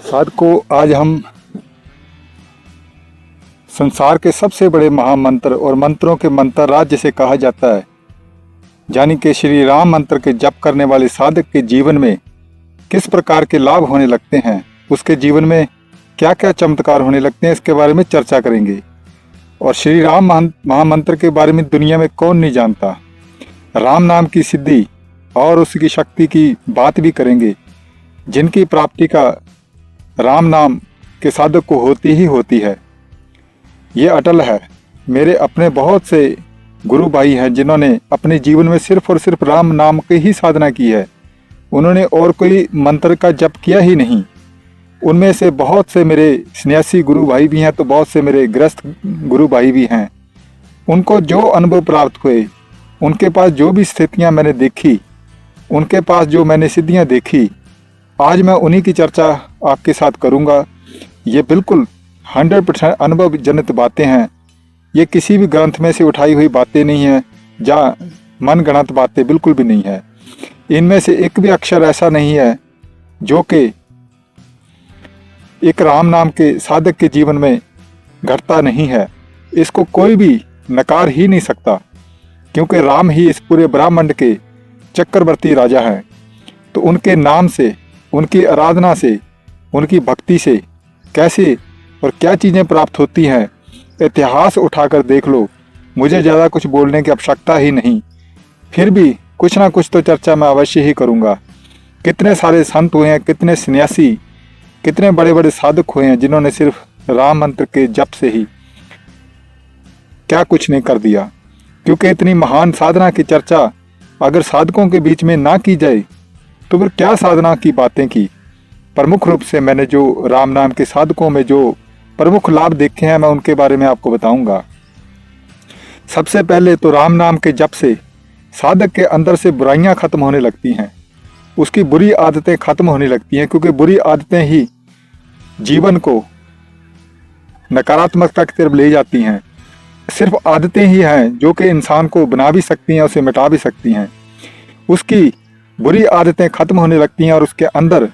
साधकों, आज हम संसार के सबसे बड़े महामंत्र और मंत्रों के मंत्र राज जिसे कहा जाता है, यानी कि श्री राम मंत्र के जप करने वाले साधक के जीवन में किस प्रकार के लाभ होने लगते हैं, उसके जीवन में क्या क्या चमत्कार होने लगते हैं, इसके बारे में चर्चा करेंगे। और श्री राम महामंत्र के बारे में दुनिया में कौन नहीं जानता। राम नाम की सिद्धि और उसकी शक्ति की बात भी करेंगे, जिनकी प्राप्ति का राम नाम के साधक को होती ही होती है। ये अटल है। मेरे अपने बहुत से गुरु भाई हैं जिन्होंने अपने जीवन में सिर्फ और सिर्फ राम नाम की ही साधना की है। उन्होंने और कोई मंत्र का जप किया ही नहीं। उनमें से बहुत से मेरे सन्यासी गुरु भाई भी हैं, तो बहुत से मेरे गृहस्थ गुरु भाई भी हैं। उनको जो अनुभव प्राप्त हुए, उनके पास जो भी स्थितियां मैंने देखी, उनके पास जो मैंने सिद्धियां देखी, आज मैं उन्हीं की चर्चा आपके साथ करूंगा। ये बिल्कुल 100% अनुभव जनित बातें हैं। ये किसी भी ग्रंथ में से उठाई हुई बातें नहीं है, या मनगढ़ंत बातें बिल्कुल भी नहीं है। इनमें से एक भी अक्षर ऐसा नहीं है जो कि एक राम नाम के साधक के जीवन में घटता नहीं है। इसको कोई भी नकार ही नहीं सकता, क्योंकि राम ही इस पूरे ब्रह्मांड के चक्रवर्ती राजा हैं। तो उनके नाम से, उनकी आराधना से, उनकी भक्ति से कैसे और क्या चीज़ें प्राप्त होती हैं, इतिहास उठाकर देख लो। मुझे ज़्यादा कुछ बोलने की आवश्यकता ही नहीं, फिर भी कुछ ना कुछ तो चर्चा मैं अवश्य ही करूँगा। कितने सारे संत हुए हैं, कितने सन्यासी, कितने बड़े बड़े साधक हुए हैं, जिन्होंने सिर्फ राम मंत्र के जप से ही क्या कुछ नहीं कर दिया। क्योंकि इतनी महान साधना की चर्चा अगर साधकों के बीच में ना की जाए तो फिर क्या साधना की बातें की। प्रमुख रूप से मैंने जो राम नाम के साधकों में जो प्रमुख लाभ देखे हैं, मैं उनके बारे में आपको बताऊंगा। सबसे पहले तो राम नाम के जप से साधक के अंदर से बुराइयां खत्म होने लगती हैं, उसकी बुरी आदतें खत्म होने लगती हैं। क्योंकि बुरी आदतें ही जीवन को नकारात्मकता की तरफ ले जाती हैं। सिर्फ आदतें ही हैं जो कि इंसान को बना भी सकती हैं, उसे मिटा भी सकती हैं। उसकी बुरी आदतें खत्म होने लगती हैं और उसके अंदर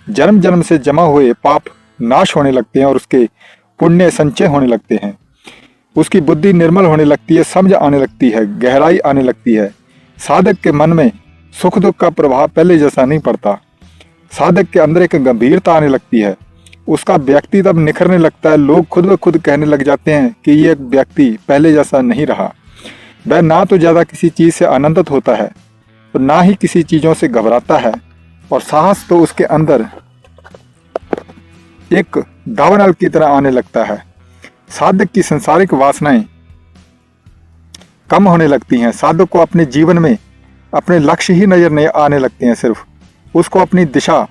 जन्म जन्म से जमा हुए पाप नाश होने लगते हैं और उसके पुण्य संचय होने लगते हैं। उसकी बुद्धि निर्मल होने लगती है, समझ आने लगती है, गहराई आने लगती है। साधक के मन में सुख दुख का प्रभाव पहले जैसा नहीं पड़ता। साधक के अंदर एक गंभीरता आने लगती है। उसका व्यक्ति तब निखरने लगता है। लोग खुद ब खुद कहने लग जाते हैं कि ये व्यक्ति पहले जैसा नहीं रहा। वह ना तो ज़्यादा किसी चीज़ से आनंदित होता है, तो ना ही किसी चीज़ों से घबराता है। और साहस तो उसके अंदर एक दावानल की तरह आने लगता है। साधक की सांसारिक वासनाएं कम होने लगती हैं। साधक को अपने जीवन में अपने लक्ष्य ही नजर नहीं आने लगते हैं। सिर्फ उसको अपनी दिशा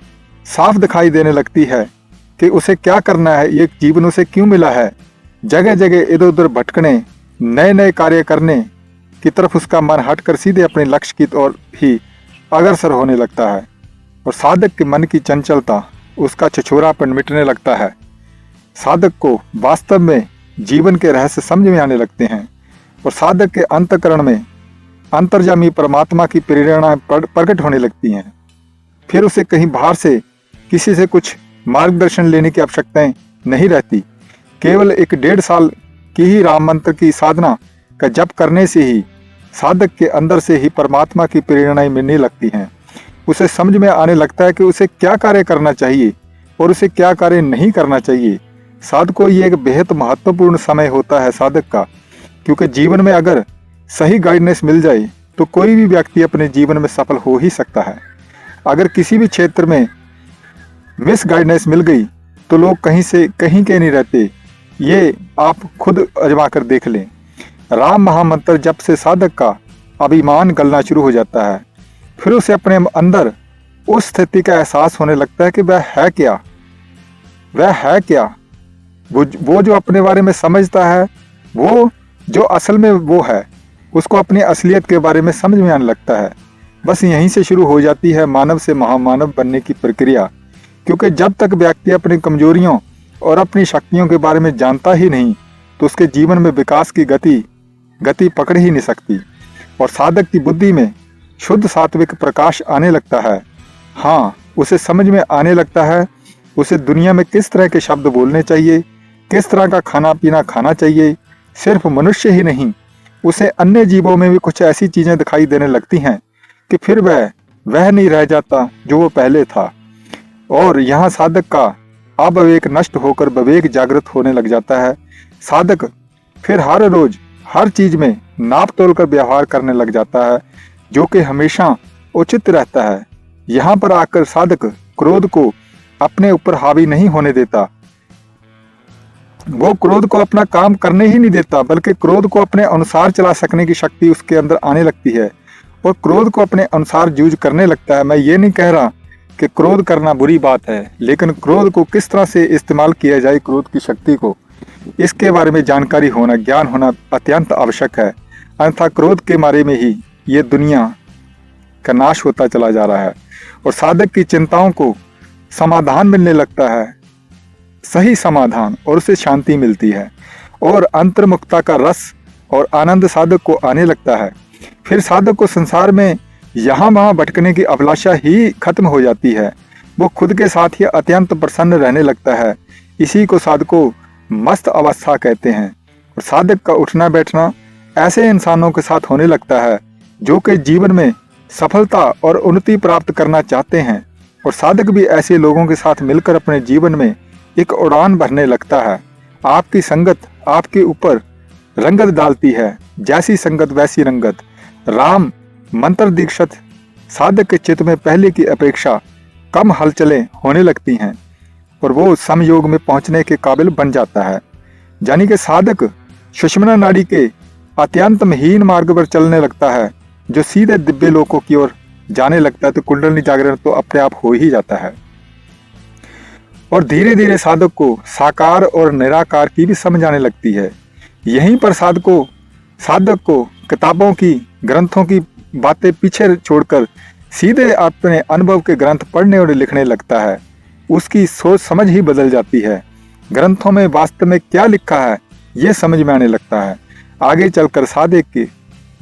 साफ दिखाई देने लगती है कि उसे क्या करना है, ये जीवन उसे क्यों मिला है। जगह जगह इधर उधर भटकने, नए नए कार्य करने की तरफ उसका मन हटकर सीधे अपने लक्ष्य की ओर ही अग्रसर होने लगता है। और साधक के मन की चंचलता, उसका छिछोरापन मिटने लगता है। साधक को वास्तव में जीवन के रहस्य समझ में आने लगते हैं। और साधक के अंतःकरण में अंतर्यामी परमात्मा की प्रेरणा प्रकट होने लगती हैं। फिर उसे कहीं बाहर से किसी से कुछ मार्गदर्शन लेने की आवश्यकताएं नहीं रहती। केवल 1-1.5 साल की ही राम मंत्र की साधना का जप करने से ही साधक के अंदर से ही परमात्मा की प्रेरणाएं मिलने लगती हैं। उसे समझ में आने लगता है कि उसे क्या कार्य करना चाहिए और उसे क्या कार्य नहीं करना चाहिए। साधक को ये एक बेहद महत्वपूर्ण समय होता है साधक का, क्योंकि जीवन में अगर सही गाइडेंस मिल जाए तो कोई भी व्यक्ति अपने जीवन में सफल हो ही सकता है। अगर किसी भी क्षेत्र में मिस गाइडेंस मिल गई तो लोग कहीं से कहीं के नहीं रहते। ये आप खुद आजमा कर देख लें। राम महामंत्र जप से साधक का अभिमान गलना शुरू हो जाता है। फिर उसे अपने अंदर उस स्थिति का एहसास होने लगता है कि वह है क्या, वह है क्या। वो जो अपने बारे में समझता है, वो जो असल में वो है, उसको अपनी असलियत के बारे में समझ में आने लगता है। बस यहीं से शुरू हो जाती है मानव से महामानव बनने की प्रक्रिया। क्योंकि जब तक व्यक्ति अपनी कमजोरियों और अपनी शक्तियों के बारे में जानता ही नहीं, तो उसके जीवन में विकास की गति पकड़ ही नहीं सकती। और साधक की बुद्धि में शुद्ध सात्विक प्रकाश आने लगता है। हाँ, उसे समझ में आने लगता है उसे दुनिया में किस तरह के शब्द बोलने चाहिए, किस तरह का खाना पीना खाना चाहिए। सिर्फ मनुष्य ही नहीं, उसे अन्य जीवों में भी कुछ ऐसी चीजें दिखाई देने लगती हैं कि फिर वह नहीं रह जाता जो वो पहले था। और यहाँ साधक का अविवेक नष्ट होकर विवेक जागृत होने लग जाता है। साधक फिर हर रोज हर चीज में नाप तोल कर व्यवहार करने लग जाता है, जो कि हमेशा उचित रहता है। यहाँ पर आकर साधक क्रोध को अपने ऊपर हावी नहीं होने देता। वो क्रोध को अपना काम करने ही नहीं देता, बल्कि क्रोध को अपने अनुसार चला सकने की शक्ति उसके अंदर आने लगती है और क्रोध को अपने अनुसार यूज करने लगता है। मैं ये नहीं कह रहा कि क्रोध करना बुरी बात है, लेकिन क्रोध को किस तरह से इस्तेमाल किया जाए, क्रोध की शक्ति को, इसके बारे में जानकारी होना, ज्ञान होना अत्यंत आवश्यक है। अन्यथा क्रोध के मारे में ही ये दुनिया का नाश होता चला जा रहा है और साधक की चिंताओं को समाधान मिलने लगता है, सही समाधान, और उसे शांति मिलती है और अंतर्मुखता का रस और आनंद साधक को आने लगता है। फिर साधक को संसार में यहाँ वहाँ भटकने की अभिलाषा ही खत्म हो जाती है। वो खुद के साथ ही अत्यंत प्रसन्न रहने लगता है। इसी को साधकों मस्त अवस्था कहते हैं। और साधक का उठना बैठना ऐसे इंसानों के साथ होने लगता है जो कि जीवन में सफलता और उन्नति प्राप्त करना चाहते हैं। और साधक भी ऐसे लोगों के साथ मिलकर अपने जीवन में एक उड़ान भरने लगता है। आपकी संगत आपके ऊपर रंगत डालती है, जैसी संगत वैसी रंगत। राम मंत्र दीक्षित साधक के चित्त में पहले की अपेक्षा कम हलचलें होने लगती हैं और वो समयोग में पहुंचने के काबिल बन जाता है। यानी कि साधक सुषुम्ना नाड़ी के अत्यंत महीन मार्ग पर चलने लगता है, जो सीधे दिव्य लोकों की ओर जाने लगता है। तो कुंडलिनी जागरण तो अपने आप हो ही जाता है और धीरे धीरे साधक को साकार और निराकार की भी समझ आने लगती है। यहीं पर साधक को किताबों की, ग्रंथों की बातें पीछे छोड़कर सीधे अपने अनुभव के ग्रंथ पढ़ने और लिखने लगता है। उसकी सोच समझ ही बदल जाती है। ग्रंथों में वास्तव में क्या लिखा है ये समझ में आने लगता है। आगे चलकर साधक के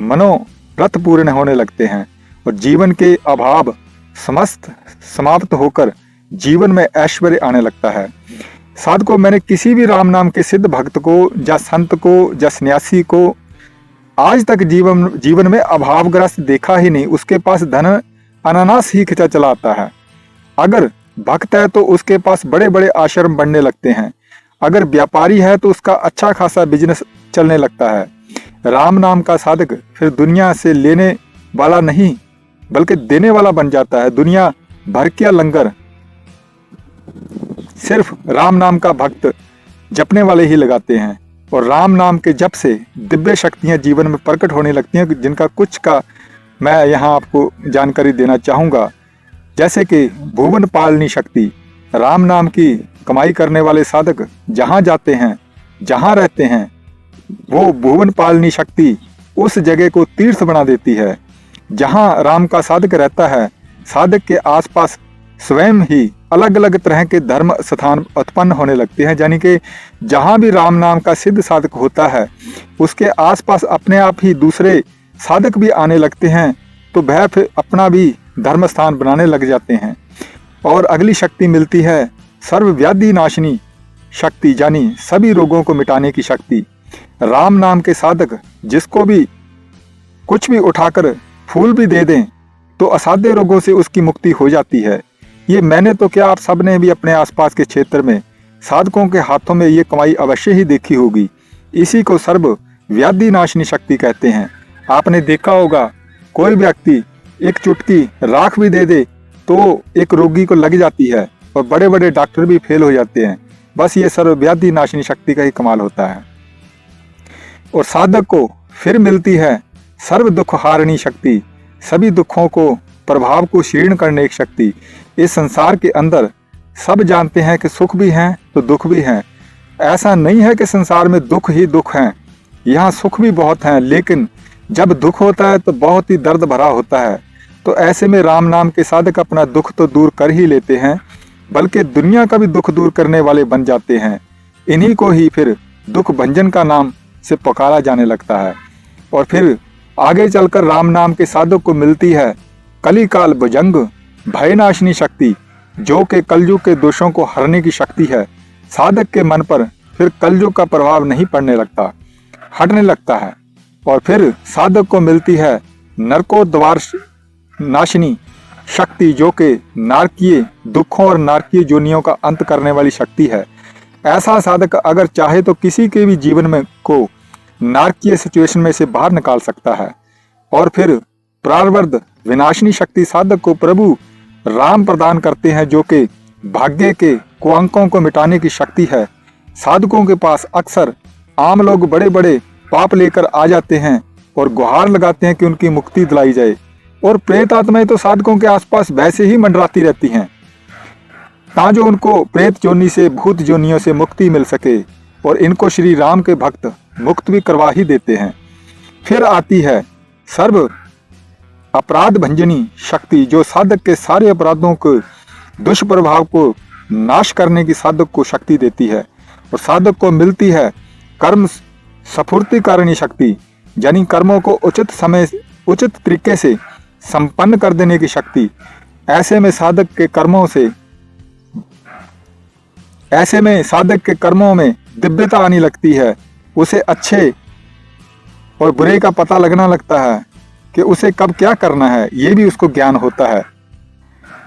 मनोरथ पूर्ण होने लगते हैं और जीवन के अभाव समस्त समाप्त होकर जीवन में ऐश्वर्य आने लगता है। साधकों, मैंने किसी भी राम नाम के सिद्ध भक्त को या संत को या सन्यासी को आज तक जीवन में अभावग्रस्त देखा ही नहीं। उसके पास धन अनानास ही खिंचा चला आता है। अगर भक्त है तो उसके पास बड़े बड़े आश्रम बनने लगते हैं। अगर व्यापारी है तो उसका अच्छा खासा बिजनेस चलने लगता है। राम नाम का साधक फिर दुनिया से लेने वाला नहीं बल्कि देने वाला बन जाता है। दुनिया भर के लंगर सिर्फ राम नाम का भक्त जपने वाले ही लगाते हैं और राम नाम के जप से दिव्य शक्तियां जीवन में प्रकट होने लगती हैं, जिनका कुछ का मैं यहाँ आपको जानकारी देना चाहूँगा। जैसे कि भुवन पालनी शक्ति, राम नाम की कमाई करने वाले साधक जहाँ जाते हैं, जहाँ रहते हैं, वो भुवन पालनी शक्ति उस जगह को तीर्थ बना देती है। जहाँ राम का साधक रहता है, साधक के आसपास स्वयं ही अलग अलग तरह के धर्म स्थान उत्पन्न होने लगते हैं। यानी कि जहाँ भी राम नाम का सिद्ध साधक होता है, उसके आसपास अपने आप ही दूसरे साधक भी आने लगते हैं, तो वह फिर अपना भी धर्म स्थान बनाने लग जाते हैं। और अगली शक्ति मिलती है सर्वव्याधि नाशिनी शक्ति, यानी सभी रोगों को मिटाने की शक्ति। राम नाम के साधक जिसको भी कुछ भी उठाकर फूल भी दे दें तो असाध्य रोगों से उसकी मुक्ति हो जाती है। ये मैंने तो क्या, आप सब ने भी अपने आसपास के क्षेत्र में साधकों के हाथों में ये कमाई अवश्य ही देखी होगी। इसी को सर्व व्याधि नाशनी शक्ति कहते हैं। आपने देखा होगा कोई व्यक्ति एक चुटकी राख भी दे दे तो एक रोगी को लग जाती है और बड़े बड़े डॉक्टर भी फेल हो जाते हैं। बस ये सर्व व्याधि नाशनी शक्ति का ही कमाल होता है। और साधक को फिर मिलती है सर्व दुख हारणी शक्ति, सभी दुखों को प्रभाव को क्षीण करने की शक्ति। इस संसार के अंदर सब जानते हैं कि सुख भी हैं तो दुख भी हैं। ऐसा नहीं है कि संसार में दुख ही दुख हैं, यहाँ सुख भी बहुत हैं, लेकिन जब दुख होता है तो बहुत ही दर्द भरा होता है। तो ऐसे में राम नाम के साधक अपना दुख तो दूर कर ही लेते हैं, बल्कि दुनिया का भी दुख दूर करने वाले बन जाते हैं। इन्हीं को ही फिर दुख भंजन का नाम से पुकारा जाने लगता है। और फिर आगे चलकर राम नाम के साधक को मिलती है कलिकाल भुजंग भयनाशिनी शक्ति, जो कि कलयुग के दोषों को हरने की शक्ति है। साधक के मन पर फिर कलयुग का प्रभाव नहीं पड़ने लगता, हटने लगता है। और फिर साधक को मिलती है नरकोद्वार नाशिनी शक्ति, जो कि नारकीय दुखों और नारकीय जोनियों का अंत करने वाली शक्ति है। ऐसा साधक अगर चाहे तो किसी के भी जीवन में को नारकीय सिचुएशन में से बाहर निकाल सकता है। और फिर प्रारब्ध विनाशिनी शक्ति साधक को प्रभु राम प्रदान करते हैं, जो कि भाग्य के कुअंकों को मिटाने की शक्ति है। साधकों के पास अक्सर आम लोग बड़े बड़े पाप लेकर आ जाते हैं और गुहार लगाते हैं कि उनकी मुक्ति दिलाई जाए। और प्रेत आत्माएं तो साधकों के आसपास वैसे ही मंडराती रहती हैं, ताकि उनको प्रेत जोनी से, भूत जोनियों से मुक्ति मिल सके। और इनको श्री राम के भक्त मुक्त भी करवा ही देते हैं। फिर आती है सर्व अपराध भंजनी शक्ति, जो साधक के सारे अपराधों को, दुष्प्रभाव को नाश करने की साधक को शक्ति देती है। और साधक को मिलती है कर्म स्फूर्ति कारिणी शक्ति, यानी कर्मों को उचित समय उचित तरीके से संपन्न कर देने की शक्ति। ऐसे में साधक के कर्मों में दिव्यता आने लगती है। उसे अच्छे और बुरे का पता लगना लगता है कि उसे कब क्या करना है, ये भी उसको ज्ञान होता है।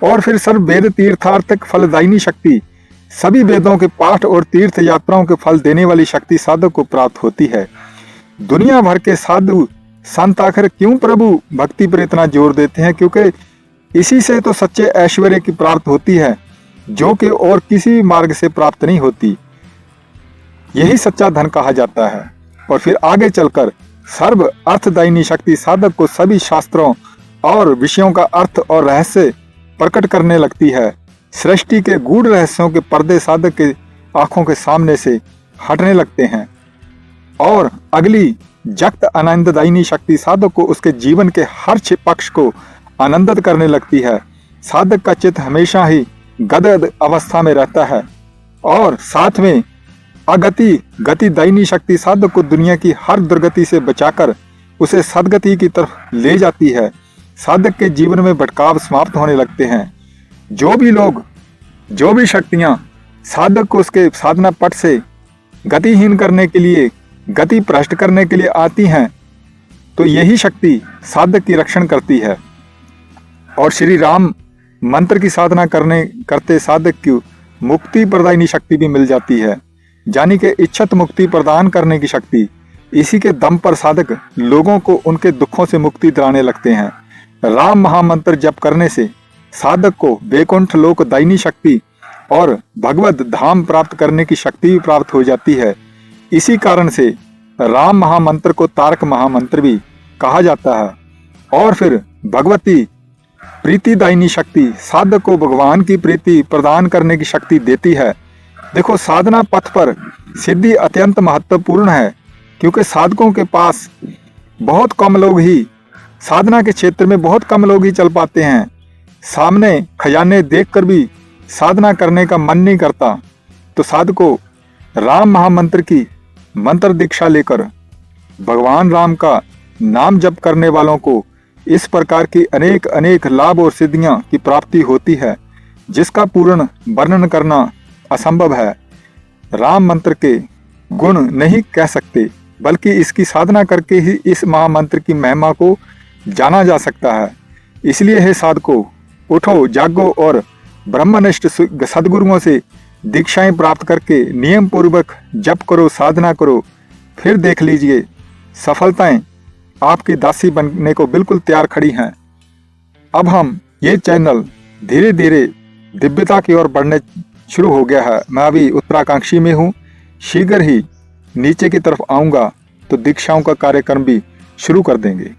और फिर सर्व वेद तीर्थार्थक फलदायिनी शक्ति, सभी वेदों के पाठ और तीर्थ यात्राओं के फल देने वाली शक्ति साधक को प्राप्त होती है। दुनिया भर के साधु संत आखिर क्यों प्रभु भक्ति पर इतना जोर देते हैं? क्योंकि इसी से तो सच्चे ऐश्वर्य की प्राप्त होती है, जो कि और किसी मार्ग से प्राप्त नहीं होती। यही सच्चा धन कहा जाता है। और फिर आगे चलकर सर्व अर्थदायिनी शक्ति साधक को सभी शास्त्रों और विषयों का अर्थ और रहस्य प्रकट करने लगती है। सृष्टि के गूढ़ रहस्यों के पर्दे साधक के आंखों के सामने से हटने लगते हैं। और अगली जगत आनंददायिनी शक्ति साधक को उसके जीवन के हर पक्ष को आनंदित करने लगती है। साधक का चित्त हमेशा ही गदगद अवस्था में रहता है। और साथ में गति दायिनी शक्ति साधक को दुनिया की हर दुर्गति से बचाकर उसे सदगति की तरफ ले जाती है। साधक के जीवन में भटकाव समाप्त होने लगते हैं। जो भी शक्तियां साधक को उसके साधना पट से गतिहीन करने के लिए, गति भ्रष्ट करने के लिए आती हैं, तो यही शक्ति साधक की रक्षण करती है। और श्री राम मंत्र की साधना करते साधक की मुक्ति प्रदायिनी शक्ति भी मिल जाती है, यानी कि इच्छित मुक्ति प्रदान करने की शक्ति। इसी के दम पर साधक लोगों को उनके दुखों से मुक्ति दिलाने लगते हैं। राम महामंत्र जप करने से साधक को वैकुंठ लोक दायिनी शक्ति और भगवत धाम प्राप्त करने की शक्ति भी प्राप्त हो जाती है। इसी कारण से राम महामंत्र को तारक महामंत्र भी कहा जाता है। और फिर भगवती प्रीतिदायिनी शक्ति साधक को भगवान की प्रीति प्रदान करने की शक्ति देती है। देखो, साधना पथ पर सिद्धि अत्यंत महत्वपूर्ण है, क्योंकि साधकों के पास बहुत कम लोग ही, साधना के क्षेत्र में बहुत कम लोग ही चल पाते हैं। सामने खजाने देखकर भी साधना करने का मन नहीं करता। तो साधकों राम महामंत्र की मंत्र दीक्षा लेकर भगवान राम का नाम जप करने वालों को इस प्रकार की अनेक अनेक लाभ और सिद्धियां की प्राप्ति होती है, जिसका पूर्ण वर्णन करना असंभव है। राम मंत्र के गुण नहीं कह सकते, बल्कि इसकी साधना करके ही इस महामंत्र की महिमा को जाना जा सकता है। इसलिए हे साधकों, उठो, जागो और ब्रह्मनिष्ठ सदगुरुओं से दीक्षाएं प्राप्त करके नियम पूर्वक जप करो, साधना करो। फिर देख लीजिए सफलताएं आपकी दासी बनने को बिल्कुल तैयार खड़ी हैं। अब हम ये चैनल धीरे धीरे दिव्यता की ओर बढ़ने शुरू हो गया है। मैं अभी उत्तराकांक्षी में हूँ, शीघ्र ही नीचे की तरफ आऊँगा तो दीक्षाओं का कार्यक्रम भी शुरू कर देंगे।